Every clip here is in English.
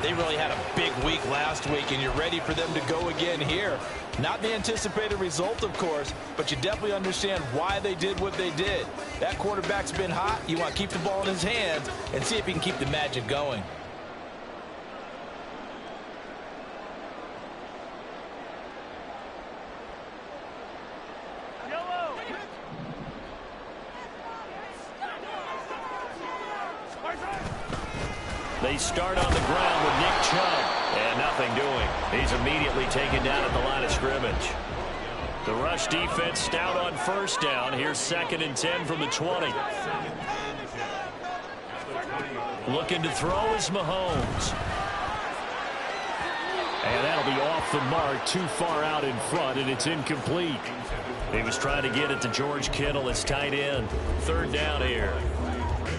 They really had a big week last week, and you're ready for them to go again here. Not the anticipated result, of course, but you definitely understand why they did what they did. That quarterback's been hot. You want to keep the ball in his hands and see if he can keep the magic going. They start on the ground with Nick Chubb. And nothing doing. He's immediately taken down at the line of scrimmage. The rush defense stout on first down. Here's 2nd and 10 from the 20. Looking to throw is Mahomes. And that'll be off the mark, too far out in front, and it's incomplete. He was trying to get it to George Kittle, his tight end. 3rd down here.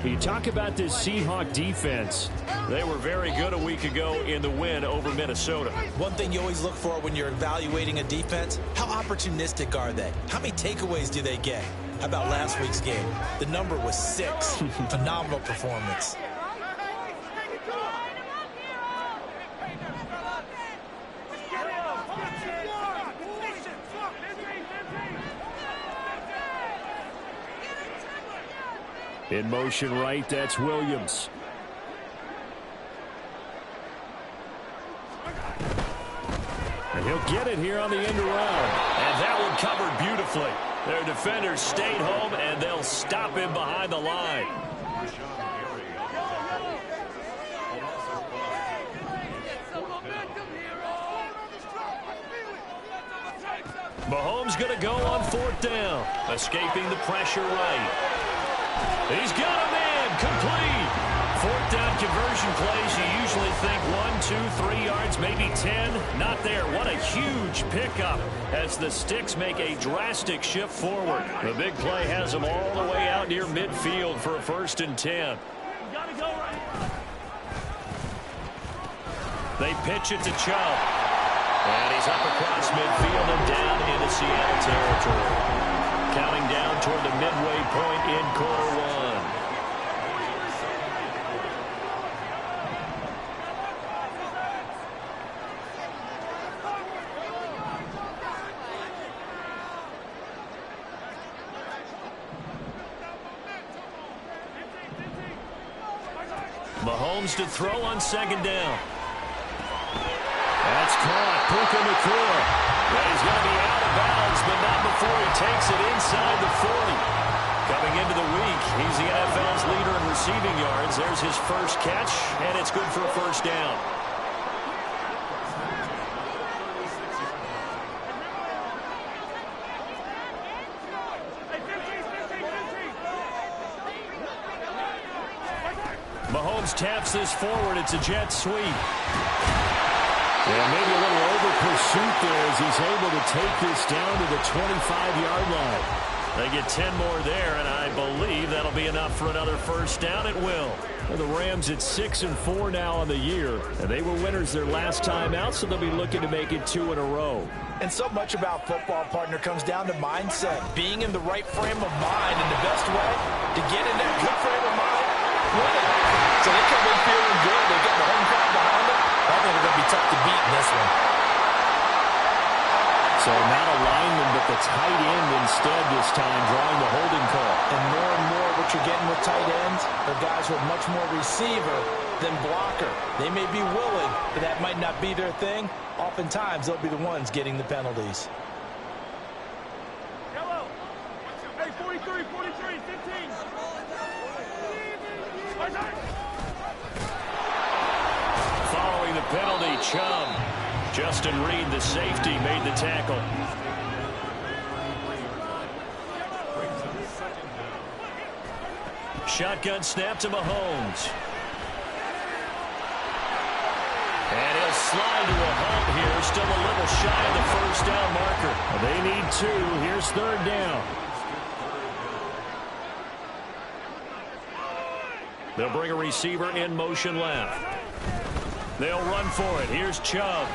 You talk about this Seahawk defense. They were very good a week ago in the win over Minnesota. One thing you always look for when you're evaluating a defense, how opportunistic are they? How many takeaways do they get? How about last week's game? The number was 6. Phenomenal performance. In motion right, that's Williams. And he'll get it here on the end around. And that one covered beautifully. Their defenders stayed home, and they'll stop him behind the line. Mahomes going to go on 4th down. Escaping the pressure right. He's got a man complete. 4th down conversion plays. You usually think 1, 2, 3 yards, maybe 10. Not there. What a huge pickup as the Sticks make a drastic shift forward. The big play has them all the way out near midfield for a 1st and 10. They pitch it to Chubb. And he's up across midfield and down into Seattle territory. Counting down toward the midway point in quarter 1. Mahomes to throw on 2nd down. That's caught. Puka Nacua. He's going to be out of bounds, but not before he takes it inside the 40. Coming into the week, he's the NFL's leader in receiving yards. There's his first catch, and it's good for a 1st down. Mahomes taps this forward. It's a jet sweep. Yeah, maybe a little over pursuit there as he's able to take this down to the 25-yard line. They get 10 more there, and I believe that'll be enough for another 1st down. It will. The Rams at 6-4 now on the year, and they were winners their last time out, so they'll be looking to make it 2 in a row. And so much about football, partner, comes down to mindset. Being in the right frame of mind, and the best way to get in that good frame of mind, win it. So they come in feeling good. They get the home crowd behind them. I think they're going to be tough to beat in this one. So not a lineman, but the tight end instead this time, drawing the holding call. And more what you're getting with tight ends are guys who are much more receiver than blocker. They may be willing, but that might not be their thing. Oftentimes, they'll be the ones getting the penalties. Yellow. Hey, 43, 43, 15. Following the penalty, Chubb. Justin Reed, the safety, made the tackle. Shotgun snap to Mahomes. And he'll slide to a halt here. Still a little shy of the 1st down marker. They need 2. Here's 3rd down. They'll bring a receiver in motion left. They'll run for it. Here's Chubb.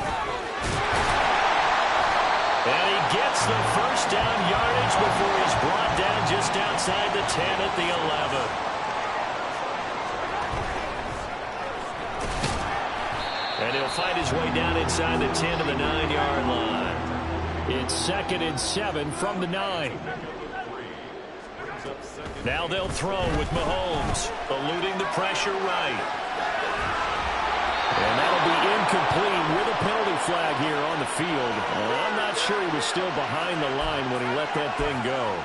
And he gets the 1st down yardage before he's brought down just outside the 10 at the 11. And he'll find his way down inside the 10 to the 9-yard line. It's 2nd and 7 from the 9. Now they'll throw with Mahomes, eluding the pressure right. And that'll be incomplete with a penalty flag here on the field. I'm not sure he was still behind the line when he let that thing go.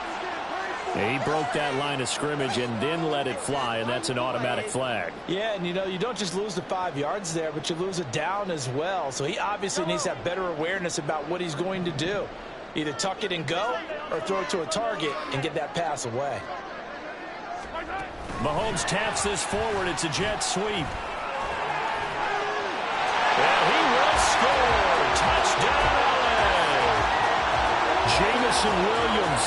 He broke that line of scrimmage and then let it fly, and that's an automatic flag. Yeah, and you don't just lose the 5 yards there, but you lose it down as well. So he obviously needs to have better awareness about what he's going to do. Either tuck it and go or throw it to a target and get that pass away. Mahomes taps this forward. It's a jet sweep. And he will score. Touchdown, LA. Jamison Williams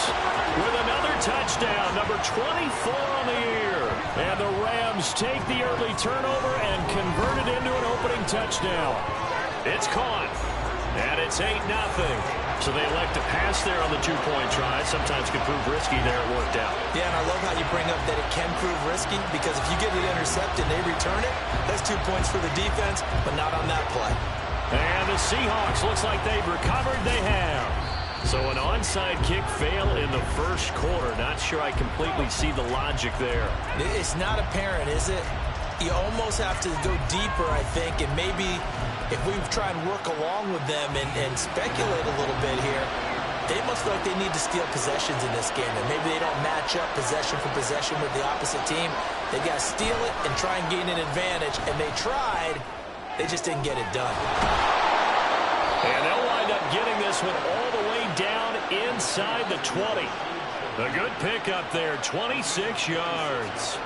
with another touchdown, number 24 on the year. And the Rams take the early turnover and convert it into an opening touchdown. It's caught, and it's 8-0. So they elect to pass there on the two-point try. Sometimes can prove risky there. It worked out. Yeah, and I love how you bring up that it can prove risky, because if you get it intercepted and they return it, that's 2 points for the defense, but not on that play. And the Seahawks, looks like they've recovered. They have. So an onside kick fail in the first quarter. Not sure I completely see the logic there. It's not apparent, is it? You almost have to go deeper, I think, and maybe if we try and work along with them and speculate a little bit here, they must feel like they need to steal possessions in this game, and maybe they don't match up possession for possession with the opposite team. They got to steal it and try and gain an advantage, and they tried. They just didn't get it done. And they'll wind up getting this one all the way down inside the 20. A good pickup there, 26 yards.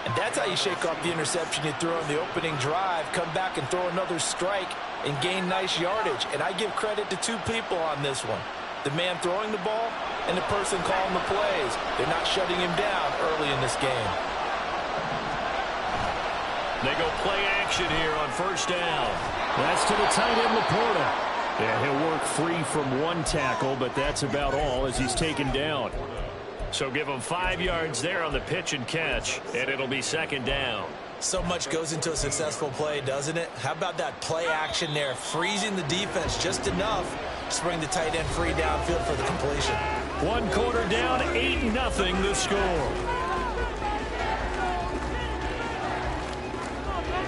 And that's how you shake off the interception you throw in the opening drive, come back and throw another strike and gain nice yardage. And I give credit to 2 people on this one. The man throwing the ball and the person calling the plays. They're not shutting him down early in this game. They go play action here on first down. That's to the tight end, Laporta. Yeah, he'll work free from one tackle, but that's about all as he's taken down. So give him 5 yards there on the pitch and catch, and it'll be second down. So much goes into a successful play, doesn't it? How about that play action there, freezing the defense just enough to bring the tight end free downfield for the completion. 1 quarter down, 8-0 the score.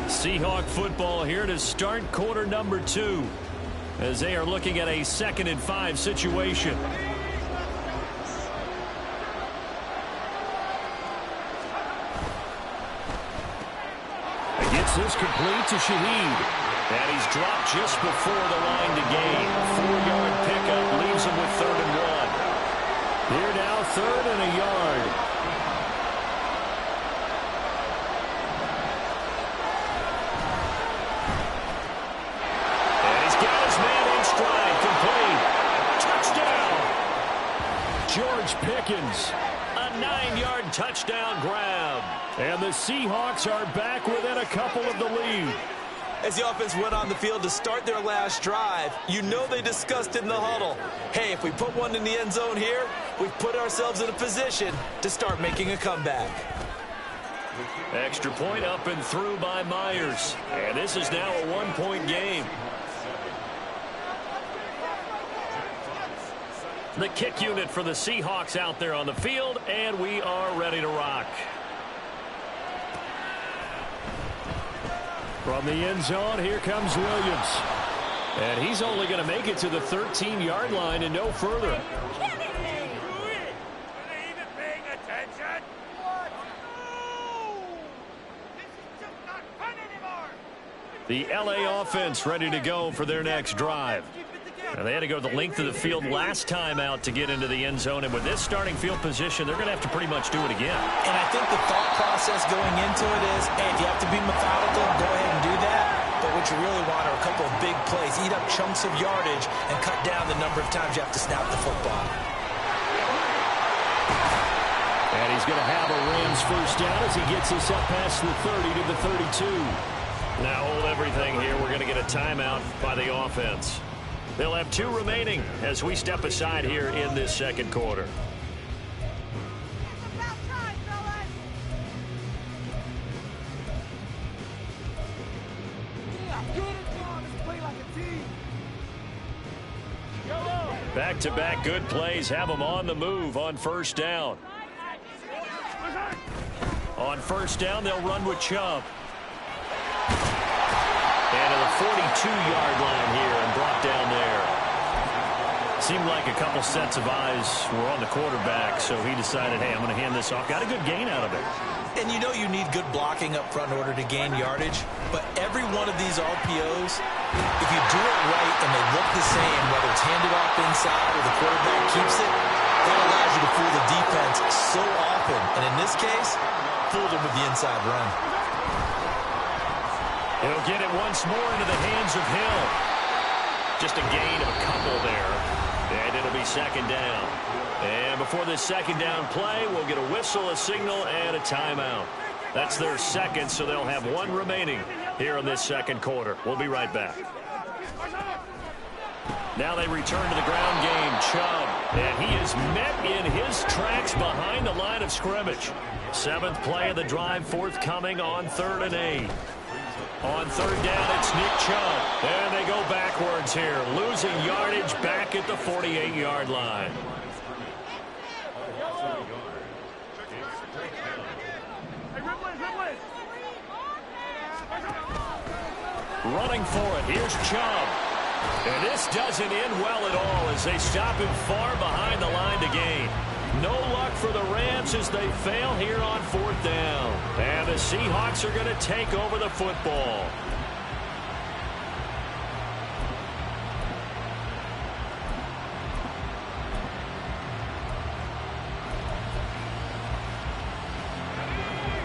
Seahawk football here to start quarter number 2 as they are looking at a 2nd and 5 situation. Gets this complete to Shaheed. And he's dropped just before the line to gain. 4-yard pickup leaves him with 3rd and 1. Here now, 3rd and a yard. And he's got his man in stride. Complete. Touchdown. George Pickens. A 9-yard touchdown grab. And the Seahawks are back within a couple of the lead. As the offense went on the field to start their last drive, you know they discussed in the huddle, hey, if we put one in the end zone here, we've put ourselves in a position to start making a comeback. Extra point up and through by Myers. And this is now a 1-point game. The kick unit for the Seahawks out there on the field, and we are ready to rock. From the end zone, here comes Williams. And he's only going to make it to the 13-yard line and no further. The LA offense ready to go for their next drive. Now, they had to go the length of the field last time out to get into the end zone, and with this starting field position, they're going to have to pretty much do it again. And I think the thought process going into it is, hey, if you have to be methodical, go ahead and do that. But what you really want are a couple of big plays, eat up chunks of yardage, and cut down the number of times you have to snap the football. And he's going to have a Rams first down as he gets us up past the 30 to the 32. Now hold everything here. We're going to get a timeout by the offense. They'll have 2 remaining as we step aside here in this second quarter. Good Back-to-back good plays have them on the move on first down. On first down, they'll run with Chubb. And to the 42-yard line here and brought down there. Seemed like a couple sets of eyes were on the quarterback, so he decided, hey, I'm going to hand this off. Got a good gain out of it. And you know you need good blocking up front in order to gain yardage, but every one of these RPOs, if you do it right and they look the same, whether it's handed off inside or the quarterback keeps it, that allows you to fool the defense so often. And in this case, fooled him with the inside run. He'll get it once more into the hands of Hill. Just a gain of a couple there. And it'll be second down. And before this second down play, we'll get a whistle, a signal, and a timeout. That's their second, so they'll have one remaining here in this second quarter. We'll be right back. Now they return to the ground game. Chubb, and he is met in his tracks behind the line of scrimmage. Seventh play of the drive forthcoming on 3rd and 8. On third down, it's Nick Chubb. And they go backwards here, losing yardage back at the 48-yard line. Running for it, here's Chubb. And this doesn't end well at all as they stop him far behind the line to gain. No luck for the Rams as they fail here on 4th down. And the Seahawks are going to take over the football.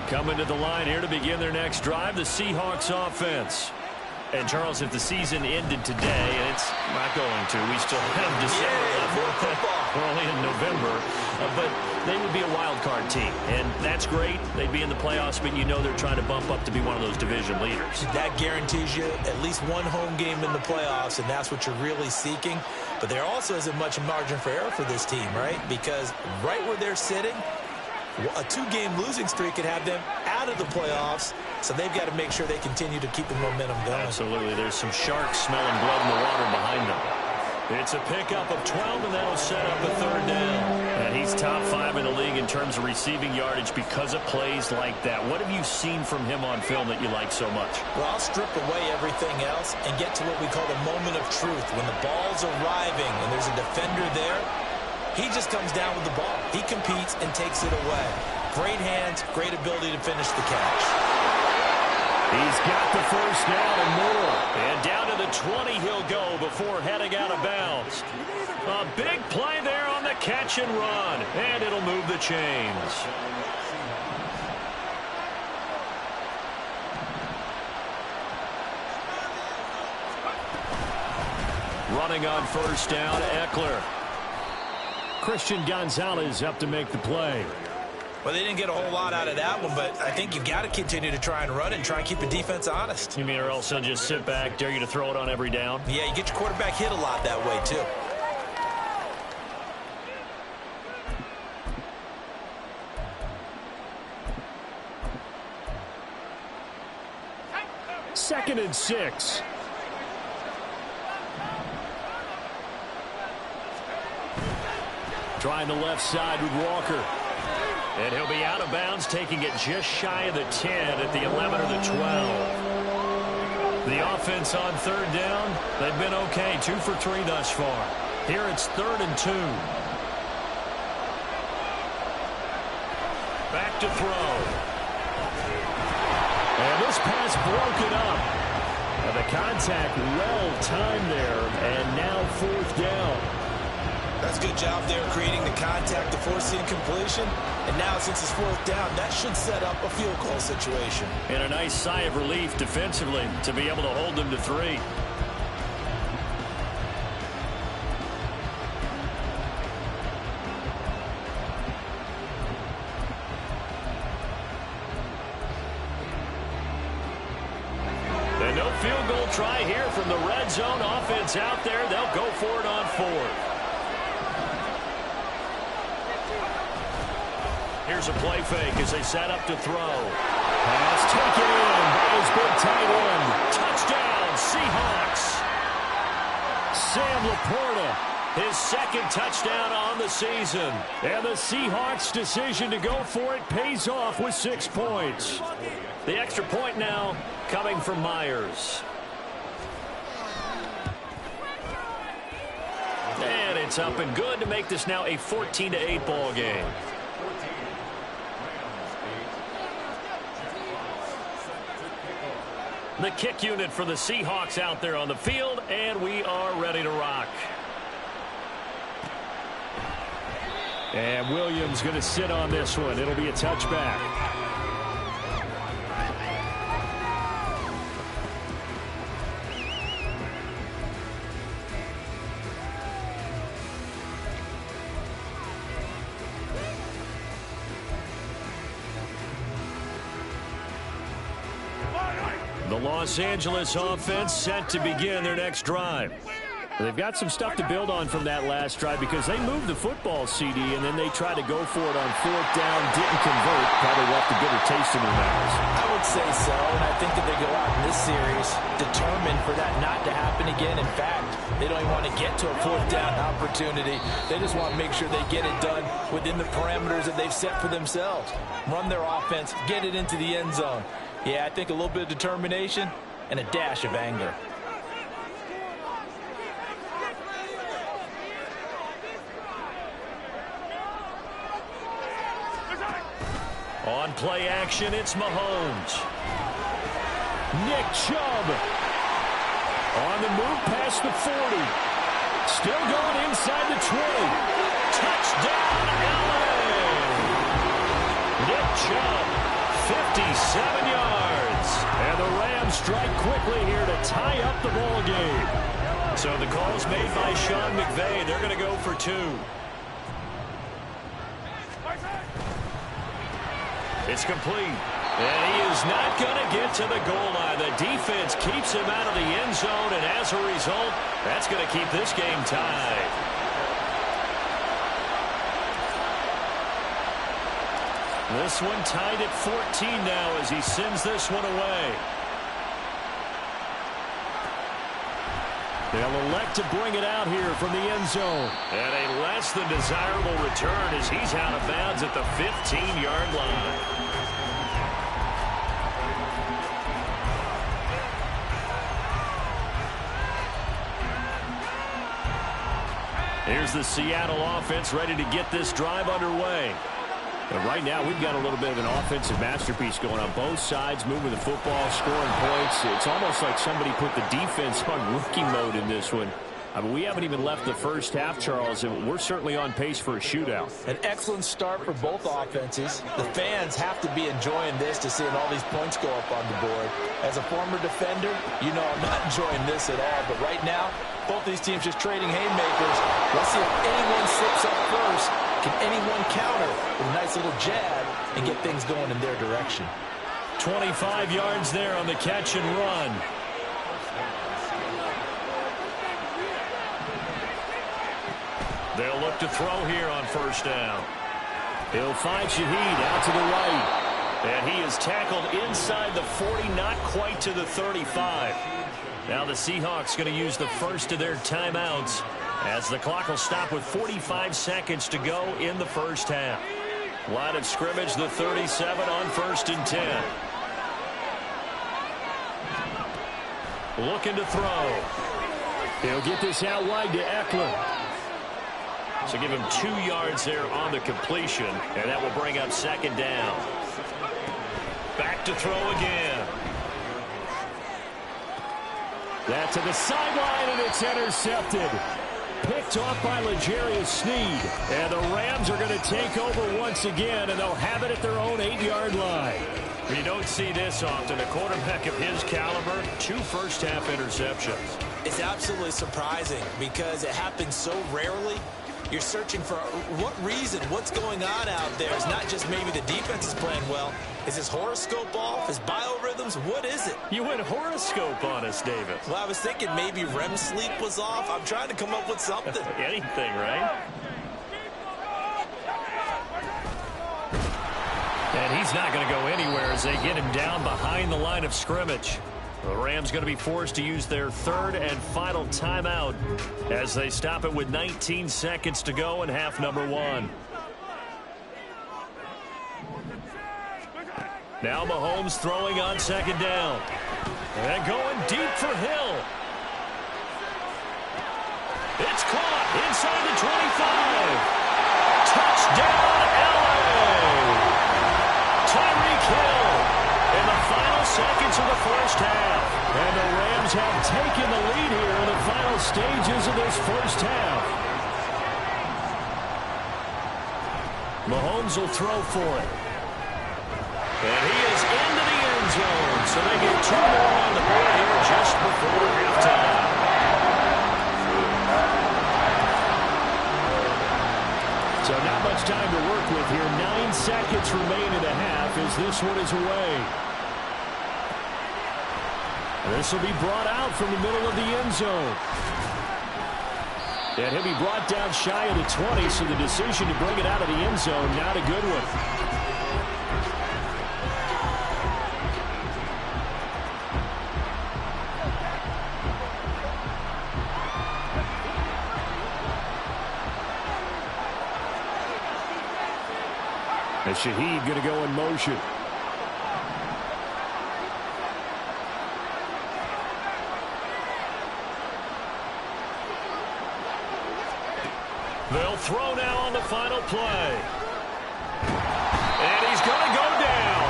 Coming to the line here to begin their next drive, the Seahawks offense. And, Charles, if the season ended today, and it's not going to, we still have December left. We're only in November. But they would be a wild card team, and that's great. They'd be in the playoffs, but you know they're trying to bump up to be one of those division leaders. That guarantees you at least one home game in the playoffs, and that's what you're really seeking. But there also isn't much margin for error for this team, right? Because right where they're sitting, a 2-game losing streak could have them out of the playoffs, so they've got to make sure they continue to keep the momentum going. Absolutely. There's some sharks smelling blood in the water behind them. It's a pickup of 12, and that'll set up a 3rd down. And he's top 5 in the league in terms of receiving yardage because of plays like that. What have you seen from him on film that you like so much? Well, I'll strip away everything else and get to what we call the moment of truth. When the ball's arriving and there's a defender there, he just comes down with the ball. He competes and takes it away. Great hands, great ability to finish the catch. He's got the first down and more. And down to the 20 he'll go before heading out of bounds. A big play there on the catch and run. And it'll move the chains. Running on first down, Eckler. Christian Gonzalez up to make the play. Well, they didn't get a whole lot out of that one, but I think you've got to continue to try and run and try and keep the defense honest. You mean or else they'll just sit back, dare you to throw it on every down? Yeah, you get your quarterback hit a lot that way, too. Second and 6. Trying the left side with Walker. And he'll be out of bounds, taking it just shy of the 10 at the 11 or the 12. The offense on 3rd down, they've been okay, 2 for 3 thus far. Here it's 3rd and 2. Back to throw. And this pass broken up. And the contact well timed there, and now 4th down. That's a good job there creating the contact to force the incompletion. And now since it's 4th down, that should set up a field goal situation. And a nice sigh of relief defensively to be able to hold them to 3. And no field goal try here from the red zone offense out there. They'll go for it on 4th. Here's a play fake as they set up to throw. Pass taken in by his big tight end. Touchdown, Seahawks. Sam Laporta his second touchdown on the season. And the Seahawks' decision to go for it pays off with 6 points. The extra point now coming from Myers. And it's up and good to make this now a 14-8 ball game. The kick unit for the Seahawks out there on the field, and we are ready to rock. And Williams going to sit on this one. It'll be a touchback. The Los Angeles offense set to begin their next drive. They've got some stuff to build on from that last drive because they moved the football, CD, and then they tried to go for it on 4th down, didn't convert, probably left a bitter taste in their mouths. I would say so, and I think that they go out in this series determined for that not to happen again. In fact, they don't even want to get to a 4th down opportunity. They just want to make sure they get it done within the parameters that they've set for themselves. Run their offense, get it into the end zone. Yeah, I think a little bit of determination and a dash of anger. On play action, it's Mahomes. Nick Chubb. On the move past the 40. Still going inside the 20. Touchdown, LA. Nick Chubb, 57 yards. And the Rams strike quickly here to tie up the ball game. So the call's made by Sean McVay. They're going to go for 2. It's complete. And he is not going to get to the goal line. The defense keeps him out of the end zone, and as a result, that's going to keep this game tied. This one tied at 14 now as he sends this one away. They'll elect to bring it out here from the end zone. And a less than desirable return as he's out of bounds at the 15-yard line. Here's the Seattle offense ready to get this drive underway. And right now, we've got a little bit of an offensive masterpiece going on both sides, moving the football, scoring points. It's almost like somebody put the defense on rookie mode in this one. I mean, we haven't even left the first half, Charles, and we're certainly on pace for a shootout. An excellent start for both offenses. The fans have to be enjoying this to seeing all these points go up on the board. As a former defender, you know I'm not enjoying this at all. But right now, both these teams just trading haymakers. Let's see if anyone slips up first. Can anyone counter with a nice little jab and get things going in their direction? 25 yards there on the catch and run. They'll look to throw here on first down. He'll find Shaheed out to the right. And he is tackled inside the 40, not quite to the 35. Now the Seahawks going to use the first of their timeouts as the clock will stop with 45 seconds to go in the first half. Line of scrimmage, the 37 on 1st and 10. Looking to throw. He'll get this out wide to Eckler. So give him 2 yards there on the completion, and that will bring up 2nd down. Back to throw again. That to the sideline, and it's intercepted. Picked off by L'Jarius Sneed. And the Rams are going to take over once again, and they'll have it at their own 8-yard line. You don't see this often. A quarterback of his caliber, 2 first-half interceptions. It's absolutely surprising because it happens so rarely. You're searching for what reason, what's going on out there. It's not just maybe the defense is playing well. Is his horoscope off? His biorhythms? What is it? You went horoscope on us, David. Well, I was thinking maybe REM sleep was off. I'm trying to come up with something. Anything, right? And he's not going to go anywhere as they get him down behind the line of scrimmage. The Rams going to be forced to use their third and final timeout as they stop it with 19 seconds to go in half number one. Now Mahomes throwing on second down. And going deep for Hill. It's caught inside the 25. Touchdown, LA! Tyreek Hill in the final seconds of the first half. And the Rams have taken the lead here in the final stages of this first half. Mahomes will throw for it. And he is into the end zone. So they get two more on the board here just before halftime. So not much time to work with here. 9 seconds remain in the half as this one is away. This will be brought out from the middle of the end zone. And he'll be brought down shy of the 20, so the decision to bring it out of the end zone, not a good one. And Shaheed going to go in motion. They'll throw now on the final play. And he's going to go down.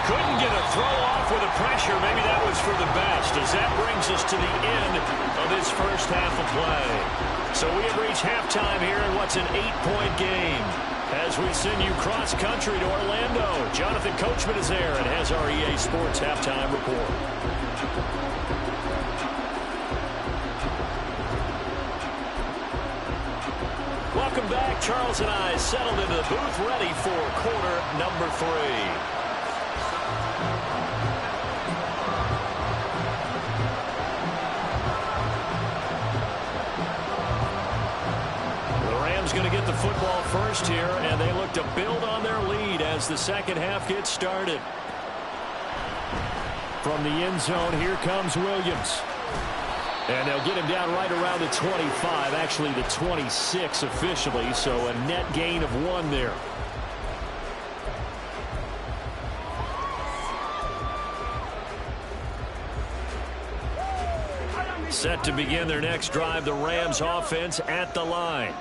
Couldn't get a throw off with the pressure. Maybe that was for the best, as that brings us to the end of this first half of play. So we have reached halftime here in what's an 8-point game. As we send you cross-country to Orlando, Jonathan Coachman is there and has our EA Sports halftime report. Welcome back. Charles and I settled into the booth, ready for quarter number 3. Going to get the football first here, and they look to build on their lead as the second half gets started. From the end zone, here comes Williams. And they'll get him down right around the 25, actually the 26 officially, so a net gain of 1 there. Set to begin their next drive, the Rams offense at the line.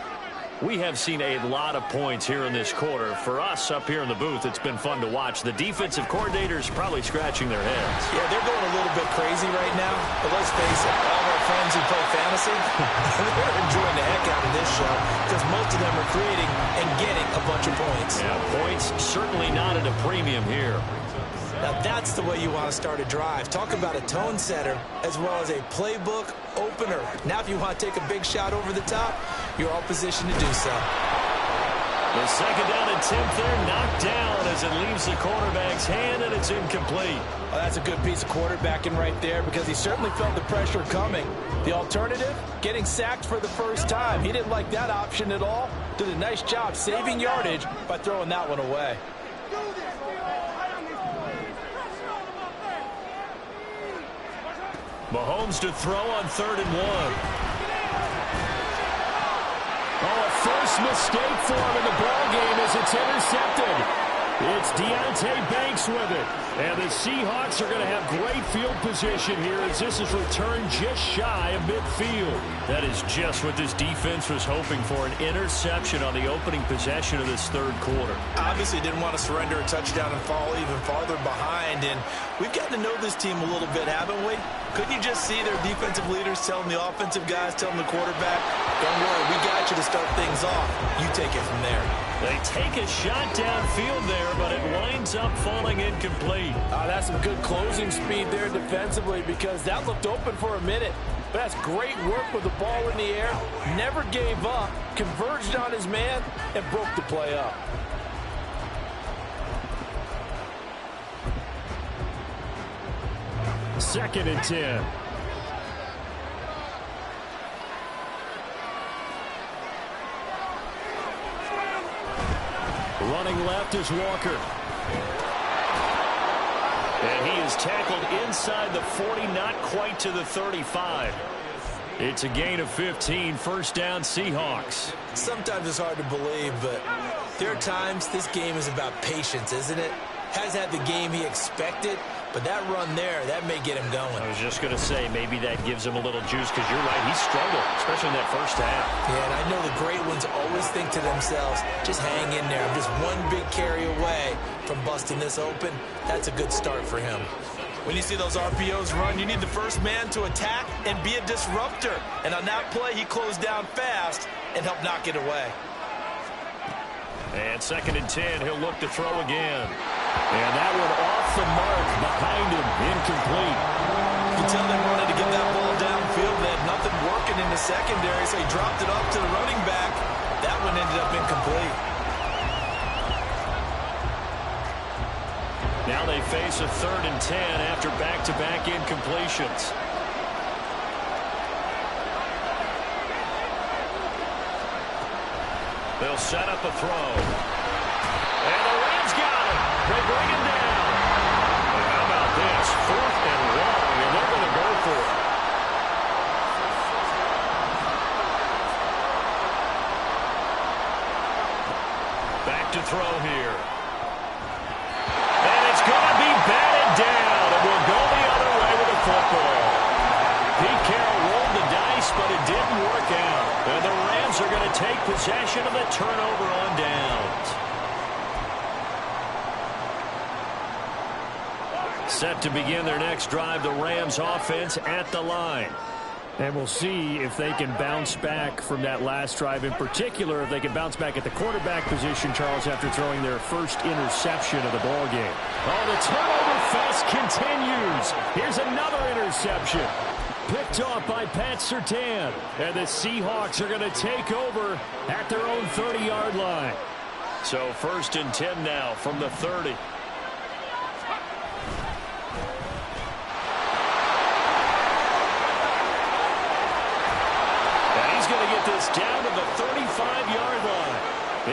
We have seen a lot of points here in this quarter. For us up here in the booth, it's been fun to watch. The defensive coordinators probably scratching their heads. Yeah, they're going a little bit crazy right now. But let's face it, all of our friends who play fantasy, they're enjoying the heck out of this show because most of them are creating and getting a bunch of points. Yeah, points certainly not at a premium here. Now that's the way you want to start a drive. Talk about a tone setter as well as a playbook opener. Now if you want to take a big shot over the top, you're all positioned to do so. The second down attempt there knocked down as it leaves the quarterback's hand, and it's incomplete. Well, that's a good piece of quarterbacking right there because he certainly felt the pressure coming. The alternative, getting sacked for the first time. He didn't like that option at all. Did a nice job saving yardage by throwing that one away. Mahomes to throw on 3rd and 1. Oh, a first mistake for him in the ballgame as it's intercepted. It's Deontay Banks with it. And the Seahawks are going to have great field position here as this is returned just shy of midfield. That is just what this defense was hoping for, an interception on the opening possession of this third quarter. Obviously didn't want to surrender a touchdown and fall even farther behind. And we've gotten to know this team a little bit, haven't we? Couldn't you just see their defensive leaders telling the offensive guys, telling the quarterback, don't worry, we got you to start things off. You take it from there. They take a shot downfield there, but it winds up falling incomplete. That's some good closing speed there defensively because that looked open for a minute. But that's great work with the ball in the air. Never gave up, converged on his man, and broke the play up. Second and 10. Running left is Walker. And he is tackled inside the 40, not quite to the 35. It's a gain of 15, first down Seahawks. Sometimes it's hard to believe, but there are times this game is about patience, isn't it? Has had the game he expected, but that run there, that may get him going. I was just going to say, maybe that gives him a little juice, because you're right, he struggled, especially in that first half. Yeah, and I know the great ones always think to themselves, just hang in there. I'm just one big carry away from busting this open. That's a good start for him. When you see those RPOs run, you need the first man to attack and be a disruptor. And on that play, he closed down fast and helped knock it away. And 2nd and 10, he'll look to throw again. And that one off the mark behind him, incomplete. You can tell they wanted to get that ball downfield. They had nothing working in the secondary, so he dropped it off to the running back. That one ended up incomplete. Now they face a 3rd and 10 after back-to-back incompletions. They'll set up a throw. And the Rams got him. They bring him down. And how about this? 4th and long, and they're going to go for it. Back to throw here. And it's going to be batted down. And we'll go the other way with the football. Pete Carroll rolled the dice, but it didn't work out. And the Rams are going to take possession of the turnover on downs. Set to begin their next drive, the Rams offense at the line. And we'll see if they can bounce back from that last drive. In particular, if they can bounce back at the quarterback position, Charles, after throwing their first interception of the ballgame. Oh, the turnover fest continues. Here's another interception. Picked off by Pat Surtain. And the Seahawks are going to take over at their own 30-yard line. So 1st and 10 now from the 30. And he's going to get this down to the 35-yard line.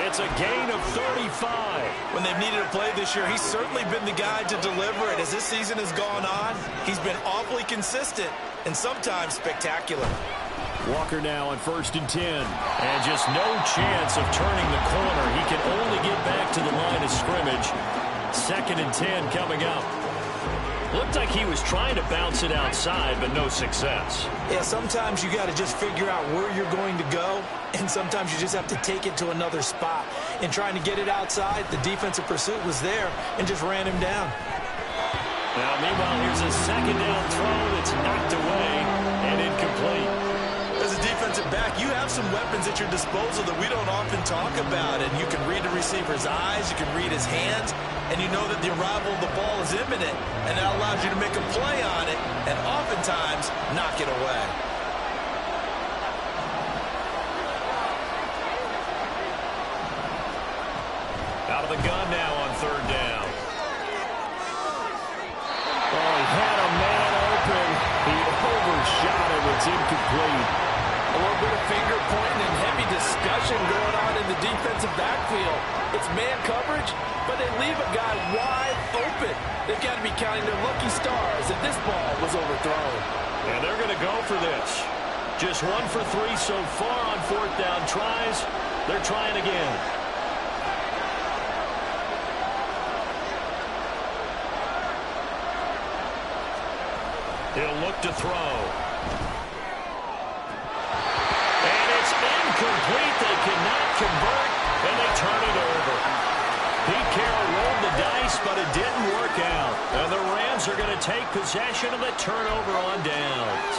It's a gain of 35. When they've needed a play this year, he's certainly been the guy to deliver it. As this season has gone on, he's been awfully consistent and sometimes spectacular. Walker now on 1st and 10. And just no chance of turning the corner. He can only get back to the line of scrimmage. 2nd and 10 coming up. Looked like he was trying to bounce it outside, but no success. Yeah, sometimes you got to just figure out where you're going to go, and sometimes you just have to take it to another spot. In trying to get it outside, the defensive pursuit was there and just ran him down. Now, meanwhile, here's a 2nd down throw that's knocked away and incomplete. As a defensive back, you have some weapons at your disposal that we don't often talk about, and you can read the receiver's eyes, you can read his hands, and you know that the arrival of the ball is imminent, and that allows you to make a play on it and oftentimes knock it away. Out of the gun now on 3rd down. Oh, he had a man open. He overshot it. It's incomplete. A little bit of finger pointing and heavy discussion going on in the defensive backfield. It's man coverage, but they leave a guy wide open. They've got to be counting their lucky stars if this ball was overthrown. And they're going to go for this. Just 1 for 3 so far on 4th down tries. They're trying again. He'll look to throw. And it's incomplete. They cannot convert, and they turn it over. Pete Carroll rolled the dice, but it didn't work out. And the Rams are going to take possession of the turnover on downs.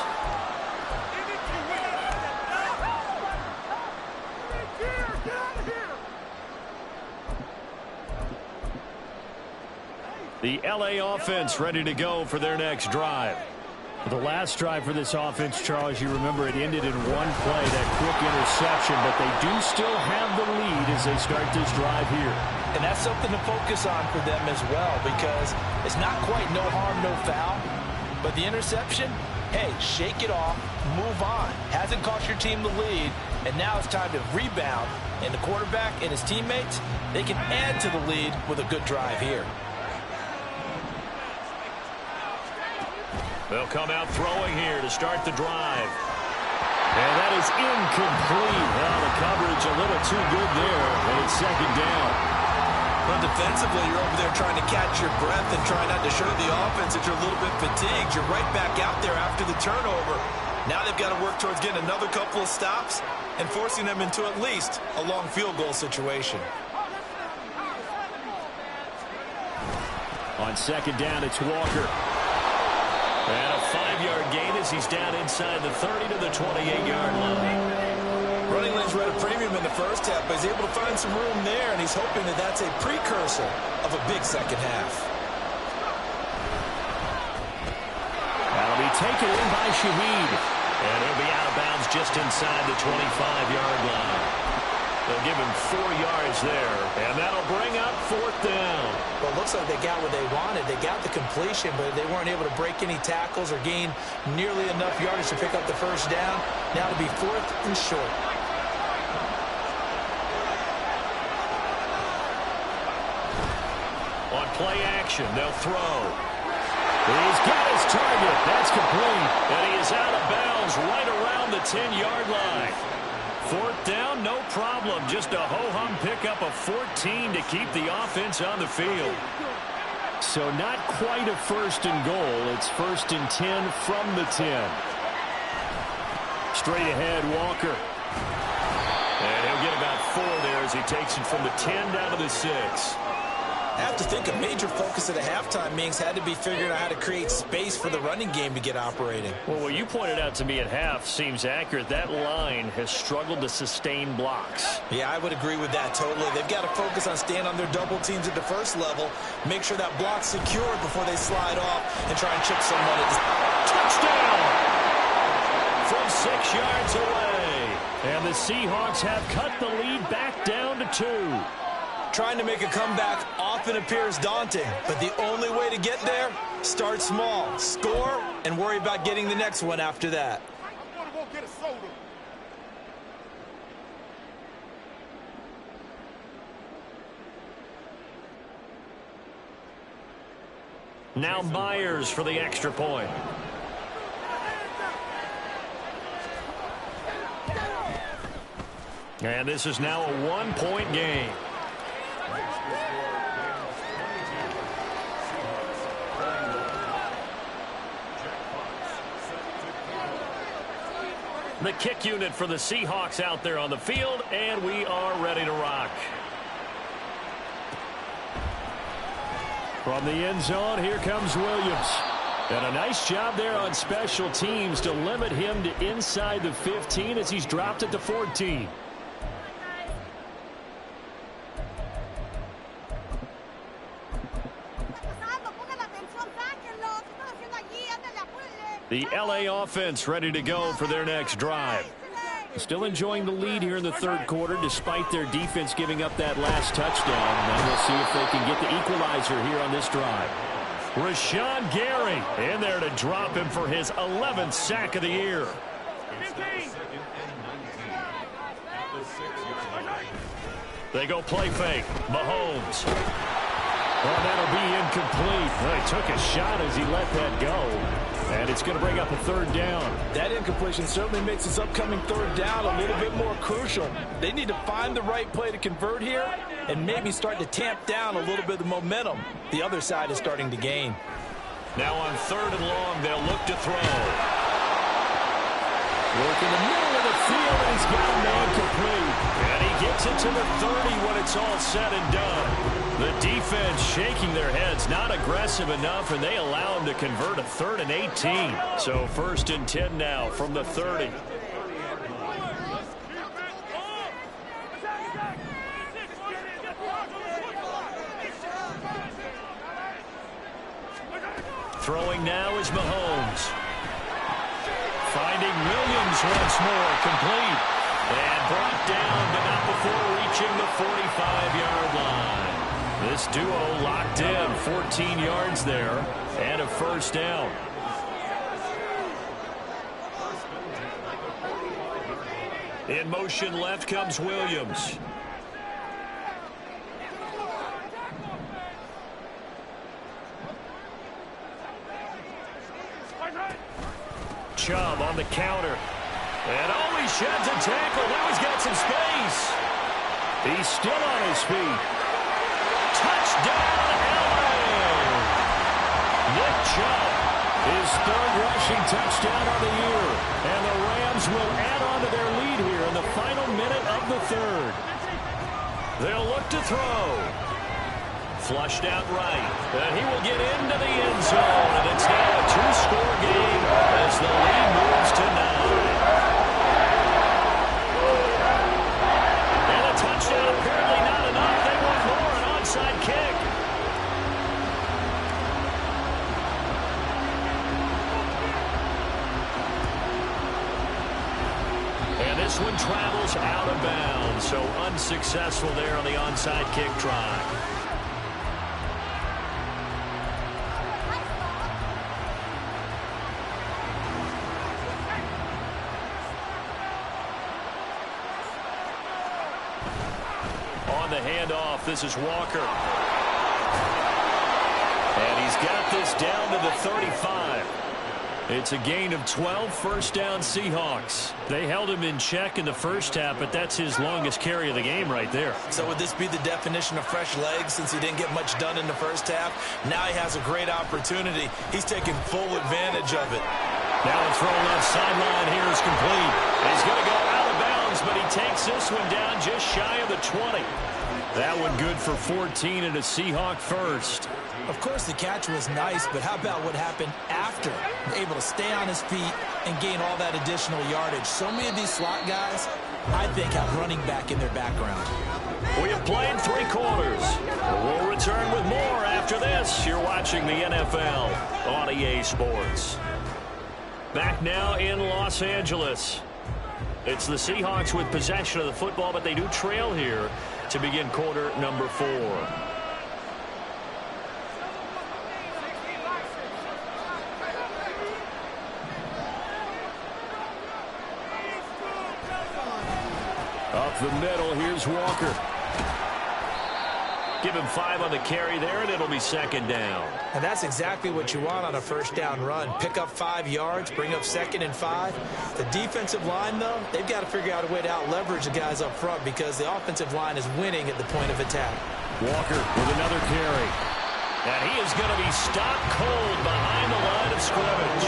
The LA offense ready to go for their next drive. The last drive for this offense, Charles, you remember it ended in one play, that quick interception, but they do still have the lead as they start this drive here. And that's something to focus on for them as well, because it's not quite no harm, no foul, but the interception, hey, shake it off, move on. Hasn't cost your team the lead, and now it's time to rebound. And the quarterback and his teammates, they can add to the lead with a good drive here. They'll come out throwing here to start the drive. And that is incomplete. Well, the coverage a little too good there, and it's second down. But defensively, you're over there trying to catch your breath and trying not to show the offense that you're a little bit fatigued. You're right back out there after the turnover. Now they've got to work towards getting another couple of stops and forcing them into at least a long field goal situation. On second down, it's Walker. And a 5-yard gain as he's down inside the 30 to the 28-yard line. Running lanes were at a premium in the first half, but he's able to find some room there, and he's hoping that that's a precursor of a big second half. That'll be taken in by Shaheed. And he'll be out of bounds just inside the 25-yard line. They'll give him 4 yards there, and that'll bring up fourth down. Well, it looks like they got what they wanted. They got the completion, but they weren't able to break any tackles or gain nearly enough yardage to pick up the first down. Now it'll be fourth and short. On play action, they'll throw. He's got his target. That's complete. And he is out of bounds right around the 10-yard line. Fourth down, no problem. Just a ho-hum pickup of 14 to keep the offense on the field. So not quite a first and goal. It's first and 10 from the 10. Straight ahead, Walker. And he'll get about 4 there as he takes it from the 10 down to the 6. I have to think a major focus at a halftime means had to be figuring out how to create space for the running game to get operating. Well, what you pointed out to me at half seems accurate. That line has struggled to sustain blocks. Yeah, I would agree with that totally. They've got to focus on staying on their double teams at the first level, make sure that block's secured before they slide off and try and chip someone. Touchdown! From 6 yards away. And the Seahawks have cut the lead back down to 2. Trying to make a comeback often appears daunting, but the only way to get there, start small, score, and worry about getting the next one after that. Now Myers for the extra point. And this is now a 1-point game. The kick unit for the Seahawks out there on the field, and we are ready to rock. From the end zone, here comes Williams. And a nice job there on special teams to limit him to inside the 15 as he's dropped at the 14. The LA offense ready to go for their next drive. Still enjoying the lead here in the third quarter despite their defense giving up that last touchdown. And we'll see if they can get the equalizer here on this drive. Rashawn Gary in there to drop him for his 11th sack of the year. They go play fake. Mahomes. Well, that'll be incomplete. Well, he took a shot as he let that go. And it's going to bring up a third down. That incompletion certainly makes this upcoming third down a little bit more crucial. They need to find the right play to convert here and maybe start to tamp down a little bit of the momentum the other side is starting to gain. Now on third and long, they'll look to throw. Work in the middle of the field, and he's got a man complete. And he gets it to the 30 when it's all said and done. The defense shaking their heads, not aggressive enough, and they allow him to convert a 3rd and 18. So 1st and 10 now from the 30. Throwing now is Mahomes. Finding Williams once more, complete. And brought down, but not before reaching the 45-yard line. This duo locked in, 14 yards there, and a first down. In motion left comes Williams. Chubb on the counter. And he sheds a tackle. Now he's got some space. He's still on his feet. Touchdown, LA! Nick Chubb, his third rushing touchdown on the year. And the Rams will add on to their lead here in the final minute of the third. They'll look to throw. Flushed out right. And he will get into the end zone. And it's now a two-score game as the lead moves to 9. And a touchdown apparently not enough. They want more, an onside kick. And this one travels out of bounds. So unsuccessful there on the onside kick try. On the handoff, this is Walker. And he's got this down to the 35. It's a gain of 12, first down Seahawks. They held him in check in the first half, but that's his longest carry of the game right there. So would this be the definition of fresh legs since he didn't get much done in the first half? Now he has a great opportunity. He's taking full advantage of it. Now the throw left sideline here is complete. He's going to go out of bounds, but he takes this one down just shy of the 20. That one good for 14 and a Seahawk first. Of course, the catch was nice, but how about what happened after? Able to stay on his feet and gain all that additional yardage. So many of these slot guys, I think, have running back in their background. We have played 3 quarters. We'll return with more after this. You're watching the NFL on EA Sports. Back now in Los Angeles. It's the Seahawks with possession of the football, but they do trail here to begin quarter number 4. Up the middle, here's Walker. Give him 5 on the carry there, and it'll be second down. And that's exactly what you want on a first down run. Pick up 5 yards, bring up 2nd and 5. The defensive line, though, they've got to figure out a way to out-leverage the guys up front because the offensive line is winning at the point of attack. Walker with another carry. And he is going to be stopped cold behind the line of scrimmage.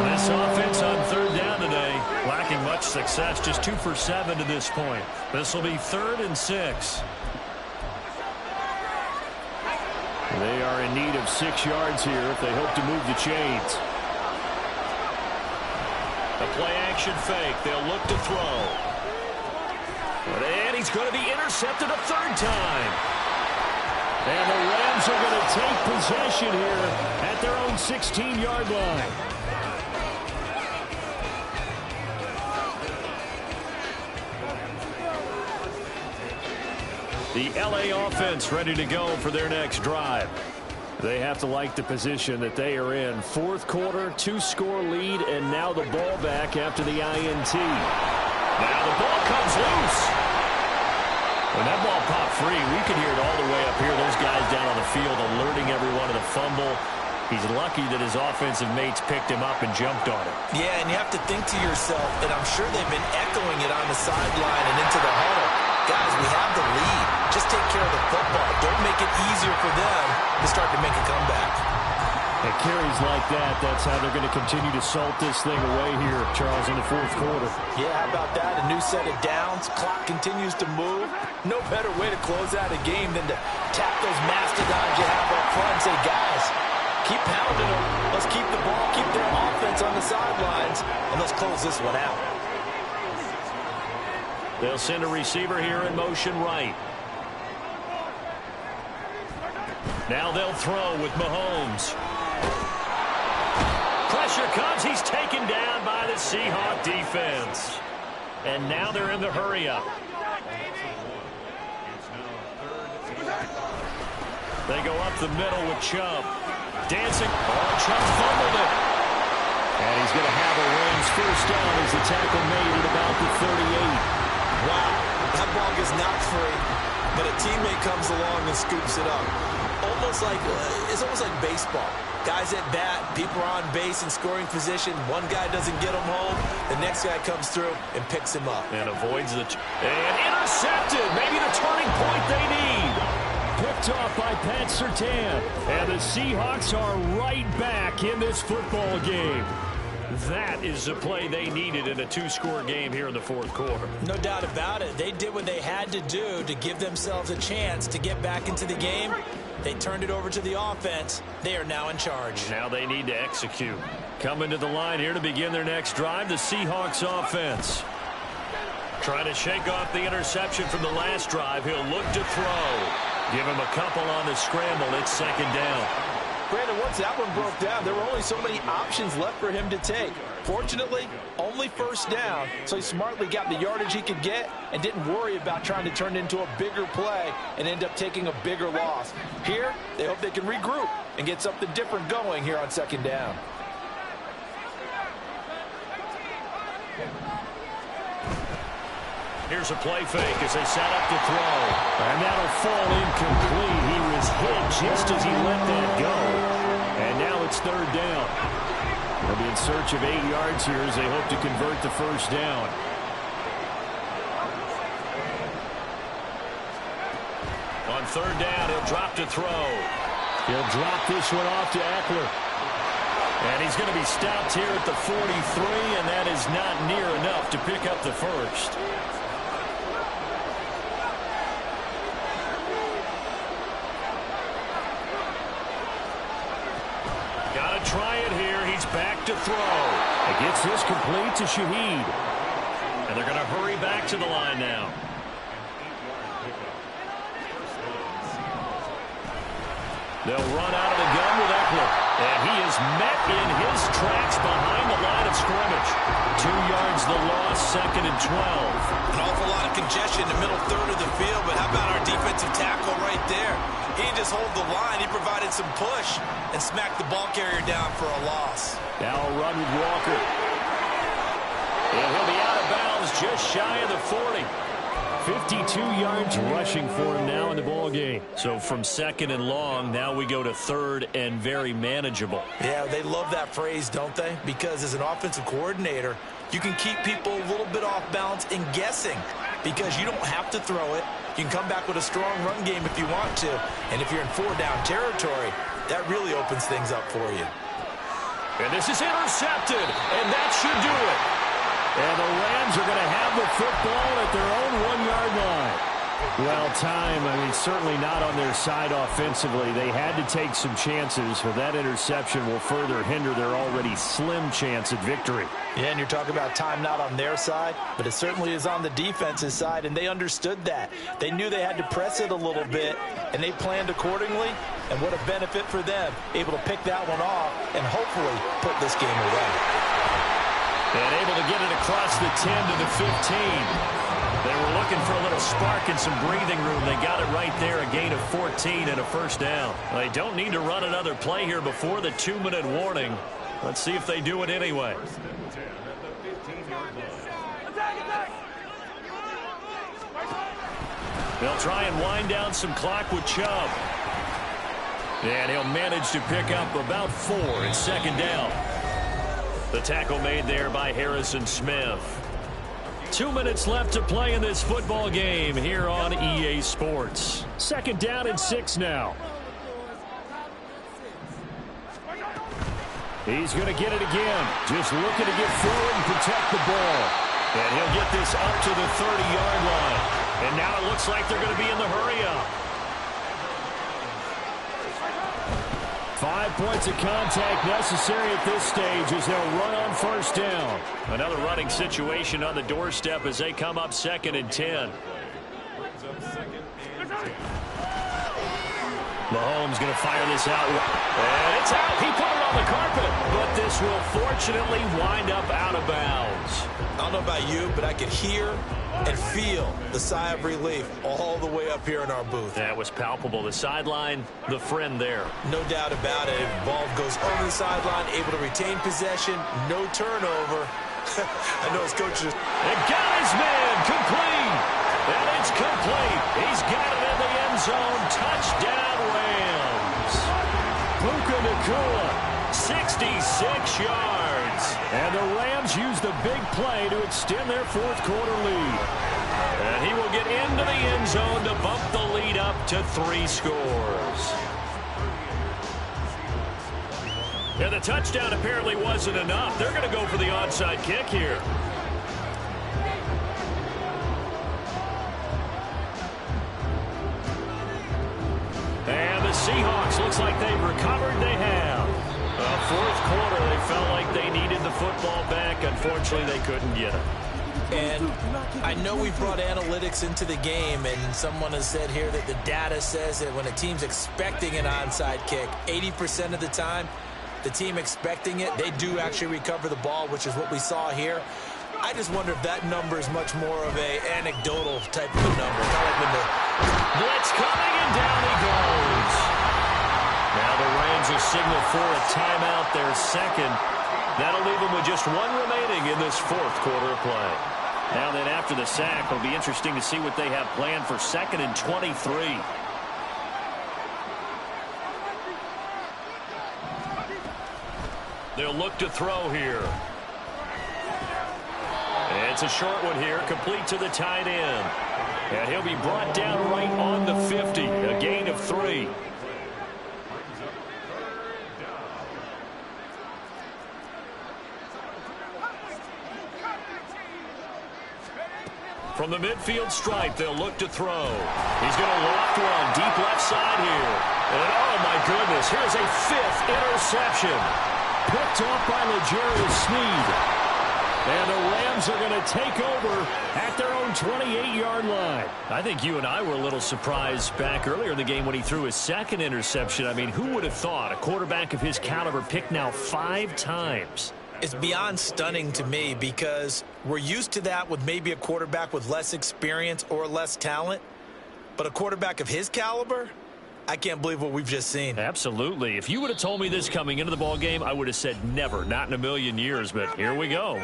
This offense on third down today, lacking much success, just 2 for 7 to this point. This will be 3rd and 6. They are in need of 6 yards here if they hope to move the chains. A play-action fake. They'll look to throw. And he's going to be intercepted a 3rd time. And the Rams are going to take possession here at their own 16-yard line. The LA offense ready to go for their next drive. They have to like the position that they are in. 4th quarter, 2-score lead, and now the ball back after the INT. Now the ball comes loose. When that ball popped free, we could hear it all the way up here. Those guys down on the field alerting everyone of the fumble. He's lucky that his offensive mates picked him up and jumped on it. Yeah, and you have to think to yourself, and I'm sure they've been echoing it on the sideline and into the huddle. Guys, we have the lead. Just take care of the football. Don't make it easier for them to start to make a comeback. And carries like that, that's how they're going to continue to salt this thing away here, Charles, in the 4th quarter. Yeah, how about that? A new set of downs. Clock continues to move. No better way to close out a game than to tap those mastodons you have up front and say, guys, keep pounding them. Let's keep the ball, keep their offense on the sidelines, and let's close this one out. They'll send a receiver here in motion right. Now they'll throw with Mahomes. Pressure comes. He's taken down by the Seahawk defense. And now they're in the hurry-up. They go up the middle with Chubb. Dancing. Oh, Chubb fumbled it. And he's going to have a Rams first down as the tackle made at about the 38. Wow, that ball gets knocked free, but a teammate comes along and scoops it up. It's almost like baseball. Guys at bat, people are on base in scoring position. One guy doesn't get him home. The next guy comes through and picks him up. And avoids the... And intercepted. Maybe the turning point they need. Picked off by Pat Surtain. And the Seahawks are right back in this football game. That is the play they needed in a two-score game here in the fourth quarter. No doubt about it. They did what they had to do to give themselves a chance to get back into the game. They turned it over to the offense. They are now in charge. Now they need to execute. Coming to the line here to begin their next drive, the Seahawks offense. Trying to shake off the interception from the last drive. He'll look to throw. Give him a couple on the scramble. It's second down. Brandon, once that one broke down, there were only so many options left for him to take. Fortunately, only first down, so he smartly got the yardage he could get and didn't worry about trying to turn it into a bigger play and end up taking a bigger loss. Here, they hope they can regroup and get something different going here on second down. Here's a play fake as they set up to throw. And that'll fall incomplete. He was hit just as he let that go. And now it's third down. They'll be in search of 8 yards here as they hope to convert the first down. On third down, he'll drop to throw. He'll drop this one off to Eckler. And he's going to be stopped here at the 43, and that is not near enough to pick up the first. Try it here. He's back to throw. It gets this complete to Shaheed. And they're going to hurry back to the line now. They'll run out of the gun with Eckler. And he is met in his tracks behind the line of scrimmage. 2 yards the loss, second and 12. An awful lot of congestion in the middle third of the field, but how about our defensive tackle right there? He didn't just hold the line, he provided some push and smacked the ball carrier down for a loss. Now a run with Walker. And he'll be out of bounds just shy of the 40. 52 yards rushing for him now in the ball game. So from second and long, now we go to third and very manageable. Yeah, they love that phrase, don't they? Because as an offensive coordinator, you can keep people a little bit off balance and guessing because you don't have to throw it. You can come back with a strong run game if you want to. And if you're in four-down territory, that really opens things up for you. And this is intercepted, and that should do it. And the Rams are going to have the football at their own 1-yard line. Well, certainly not on their side offensively. They had to take some chances, but that interception will further hinder their already slim chance at victory. Yeah, and you're talking about time not on their side, but it certainly is on the defense's side, and they understood that. They knew they had to press it a little bit, and they planned accordingly, and what a benefit for them, able to pick that one off and hopefully put this game away. And able to get it across the 10 to the 15. They were looking for a little spark and some breathing room. They got it right there, a gain of 14 and a first down. They don't need to run another play here before the 2-minute warning. Let's see if they do it anyway. They'll try and wind down some clock with Chubb. And he'll manage to pick up about 4 in second down. The tackle made there by Harrison Smith. 2 minutes left to play in this football game here on EA Sports. Second down and 6 now. He's going to get it again. Just looking to get forward and protect the ball. And he'll get this up to the 30-yard line. And now it looks like they're going to be in the hurry-up. 5 points of contact necessary at this stage as they'll run on first down. Another running situation on the doorstep as they come up 2nd and 10. Mahomes going to fire this out. And it's out. He put it on the carpet. But this will fortunately wind up out of bounds. I don't know about you, but I could hear and feel the sigh of relief all the way up here in our booth. That was palpable. The sideline, the friend there. No doubt about it. Ball goes over the sideline, able to retain possession, no turnover. I know his coach just... And got his man, complete. And it's complete. He's got it in the end zone. Touchdown, Rams. Puka Nacua, 66 yards. And the Rams use the big play to extend their fourth quarter lead. And he will get into the end zone to bump the lead up to 3 scores. And the touchdown apparently wasn't enough. They're going to go for the onside kick here. And the Seahawks, looks like they've recovered. They have. Fourth quarter, they felt like they needed the football back. Unfortunately, they couldn't get it. And I know we brought analytics into the game, and someone has said here that the data says that when a team's expecting an onside kick, 80% of the time, the team expecting it, they do actually recover the ball, which is what we saw here. I just wonder if that number is much more of a anecdotal type of a number. Kind of like when the blitz coming, and down he goes. Now the Rams will signal for a timeout, their second. That'll leave them with just 1 remaining in this fourth quarter of play. Now then, after the sack, it'll be interesting to see what they have planned for 2nd and 23. They'll look to throw here. It's a short one here, complete to the tight end. And he'll be brought down right on the 50, a gain of 3. From the midfield stripe, they'll look to throw. He's going to loft one deep left side here. And oh my goodness, here's a 5th interception. Picked off by L'Jarius Sneed. And the Rams are going to take over at their own 28-yard line. I think you and I were a little surprised back earlier in the game when he threw his 2nd interception. I mean, who would have thought a quarterback of his caliber picked now 5 times? It's beyond stunning to me because we're used to that with maybe a quarterback with less experience or less talent. But a quarterback of his caliber, I can't believe what we've just seen. Absolutely. If you would have told me this coming into the ball game, I would have said never, not in a million years. But here we go.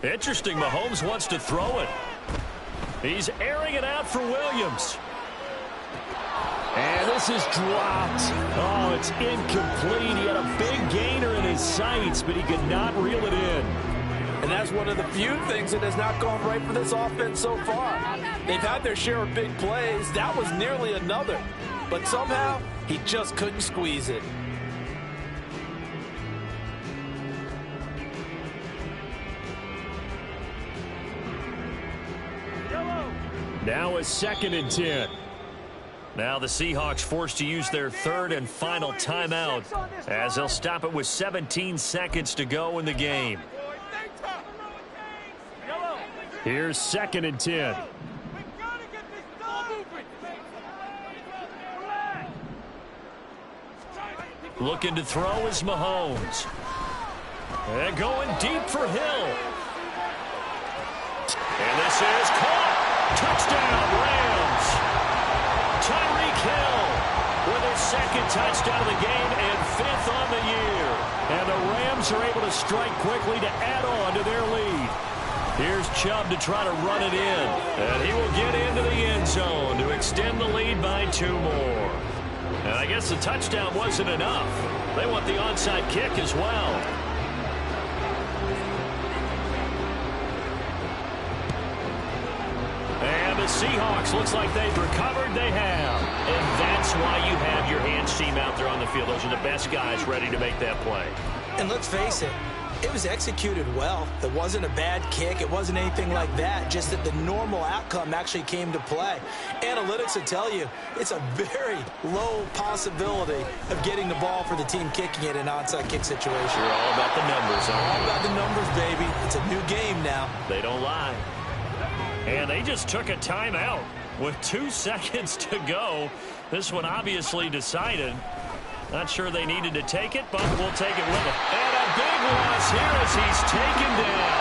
Interesting, Mahomes wants to throw it. He's airing it out for Williams. And this is dropped. Oh, it's incomplete. He had a big gainer in his sights, but he could not reel it in. And that's one of the few things that has not gone right for this offense so far. They've had their share of big plays. That was nearly another. But somehow, he just couldn't squeeze it. Now a 2nd and 10. Now the Seahawks forced to use their 3rd and final timeout as they'll stop it with 17 seconds to go in the game. Here's 2nd and 10. Looking to throw is Mahomes. And going deep for Hill. And this is caught. Touchdown, Rams. Tyreek Hill with his 2nd touchdown of the game and 5th on the year. And the Rams are able to strike quickly to add on to their lead. Here's Chubb to try to run it in. And he will get into the end zone to extend the lead by 2 more. And I guess the touchdown wasn't enough. They want the onside kick as well. And the Seahawks, looks like they've recovered. They have. And that's why you have your hands team out there on the field. Those are the best guys ready to make that play. And let's face it, it was executed well. It wasn't a bad kick. It wasn't anything like that. Just that the normal outcome actually came to play. Analytics will tell you it's a very low possibility of getting the ball for the team kicking it in an onside kick situation. You're all about the numbers, aren't you? All about the numbers, baby. It's a new game now. They don't lie. And they just took a timeout with 2 seconds to go. This one obviously decided. Not sure they needed to take it, but we'll take it with them. And a big loss here as he's taken down.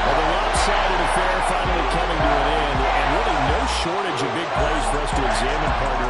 Well, the lopsided affair finally coming to an end, and really no shortage of big plays for us to examine, partner.